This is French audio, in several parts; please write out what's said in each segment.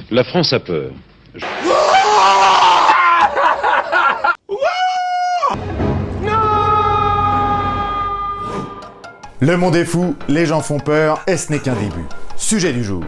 La France a peur. Le monde est fou, les gens font peur, et ce n'est qu'un début. Sujet du jour.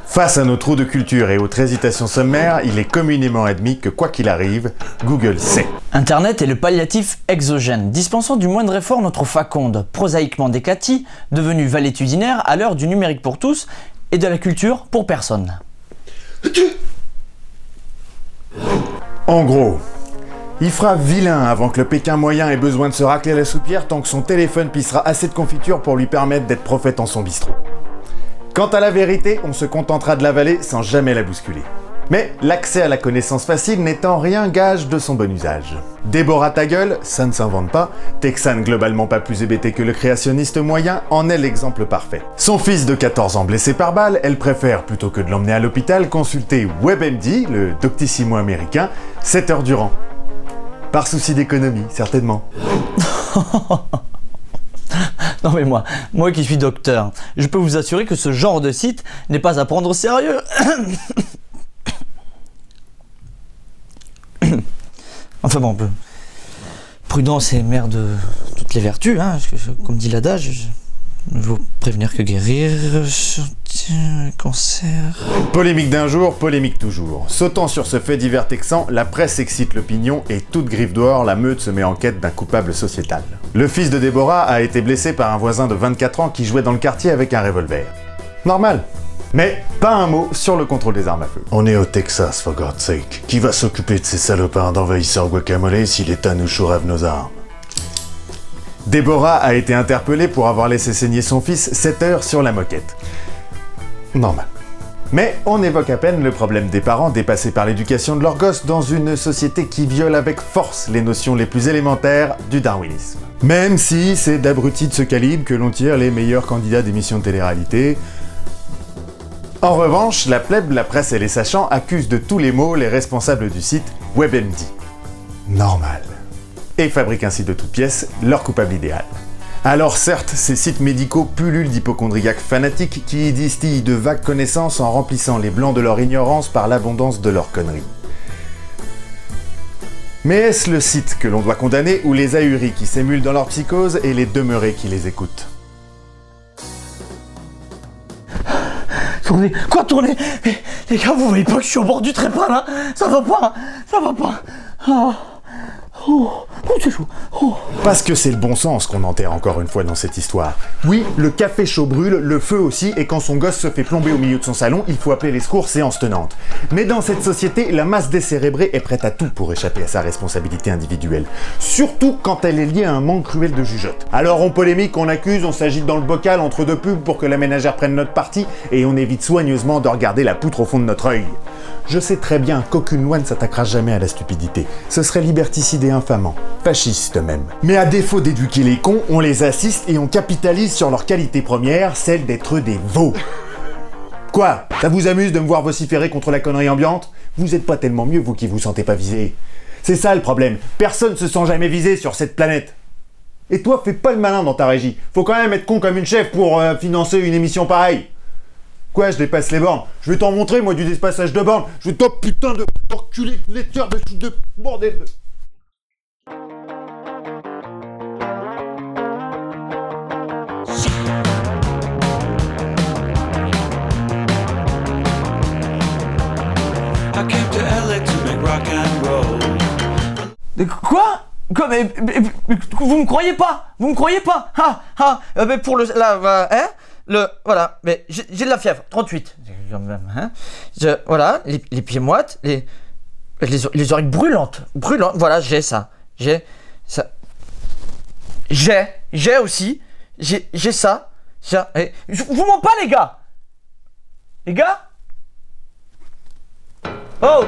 Face à nos trous de culture et autres hésitations sommaires, il est communément admis que quoi qu'il arrive, Google sait. Internet est le palliatif exogène, dispensant du moindre effort notre faconde, prosaïquement décatie, devenue valétudinaire à l'heure du numérique pour tous et de la culture pour personne. En gros, il fera vilain avant que le Pékin moyen ait besoin de se racler la soupière tant que son téléphone pissera assez de confiture pour lui permettre d'être prophète en son bistrot. Quant à la vérité, on se contentera de l'avaler sans jamais la bousculer. Mais l'accès à la connaissance facile n'est en rien gage de son bon usage. Déborah ta gueule, ça ne s'invente pas, texane globalement pas plus hébétée que le créationniste moyen, en est l'exemple parfait. Son fils de 14 ans blessé par balle, elle préfère, plutôt que de l'emmener à l'hôpital, consulter WebMD, le doctissimo américain, 7 heures durant. Par souci d'économie, certainement. Non mais moi qui suis docteur, je peux vous assurer que ce genre de site n'est pas à prendre au sérieux. Enfin bon, prudence est mère de toutes les vertus, hein, parce que, comme dit l'adage, il vaut prévenir que guérir, cancer... Polémique d'un jour, polémique toujours. Sautant sur ce fait divers texan, la presse excite l'opinion et toute griffe dehors, la meute se met en quête d'un coupable sociétal. Le fils de Déborah a été blessé par un voisin de 24 ans qui jouait dans le quartier avec un revolver. Normal. Mais pas un mot sur le contrôle des armes à feu. On est au Texas, for God's sake. Qui va s'occuper de ces salopards d'envahisseurs guacamole si l'État nous chourave nos armes? Déborah a été interpellée pour avoir laissé saigner son fils 7 heures sur la moquette. Normal. Mais on évoque à peine le problème des parents dépassés par l'éducation de leurs gosses dans une société qui viole avec force les notions les plus élémentaires du darwinisme. Même si c'est d'abrutis de ce calibre que l'on tire les meilleurs candidats d'émissions de télé-réalité. En revanche, la plèbe, la presse et les sachants accusent de tous les maux les responsables du site WebMD. Normal. Et fabriquent ainsi de toutes pièces leur coupable idéal. Alors certes, ces sites médicaux pullulent d'hypocondriaques fanatiques qui distillent de vagues connaissances en remplissant les blancs de leur ignorance par l'abondance de leurs conneries. Mais est-ce le site que l'on doit condamner ou les ahuris qui s'émulent dans leur psychose et les demeurés qui les écoutent? Tournez, quoi tourner? Mais les gars, vous voyez pas que je suis au bord du trépas là? Ça va pas, ça va pas. Oh, c'est chaud. Oh. Parce que c'est le bon sens qu'on enterre encore une fois dans cette histoire. Oui, le café chaud brûle, le feu aussi, et quand son gosse se fait plomber au milieu de son salon, il faut appeler les secours séance tenante. Mais dans cette société, la masse décérébrée est prête à tout pour échapper à sa responsabilité individuelle. Surtout quand elle est liée à un manque cruel de jugeote. Alors on polémique, on accuse, on s'agite dans le bocal entre deux pubs pour que la ménagère prenne notre parti, et on évite soigneusement de regarder la poutre au fond de notre œil. Je sais très bien qu'aucune loi ne s'attaquera jamais à la stupidité. Ce serait liberticide et infamant. Fasciste même. Mais à défaut d'éduquer les cons, on les assiste et on capitalise sur leur qualité première, celle d'être des veaux. Quoi? Ça vous amuse de me voir vociférer contre la connerie ambiante? Vous êtes pas tellement mieux, vous qui vous sentez pas visé. C'est ça le problème. Personne se sent jamais visé sur cette planète. Et toi, fais pas le malin dans ta régie. Faut quand même être con comme une chef pour financer une émission pareille. Quoi, je dépasse les bornes? Je vais t'en montrer, moi, du dépassage de bornes. Je vais t'en putain de enculé de lecteur de bordel de... I came to LA to make rock and roll. Quoi? Quoi, mais vous me croyez pas? Vous me croyez pas? Mais pour le... Là, hein? Voilà, mais j'ai de la fièvre, 38. Hein, voilà, les pieds moites, les oreilles brûlantes, voilà, j'ai ça. J'ai aussi, j'ai ça. Et, je vous mens pas, les gars? Les gars? Oh!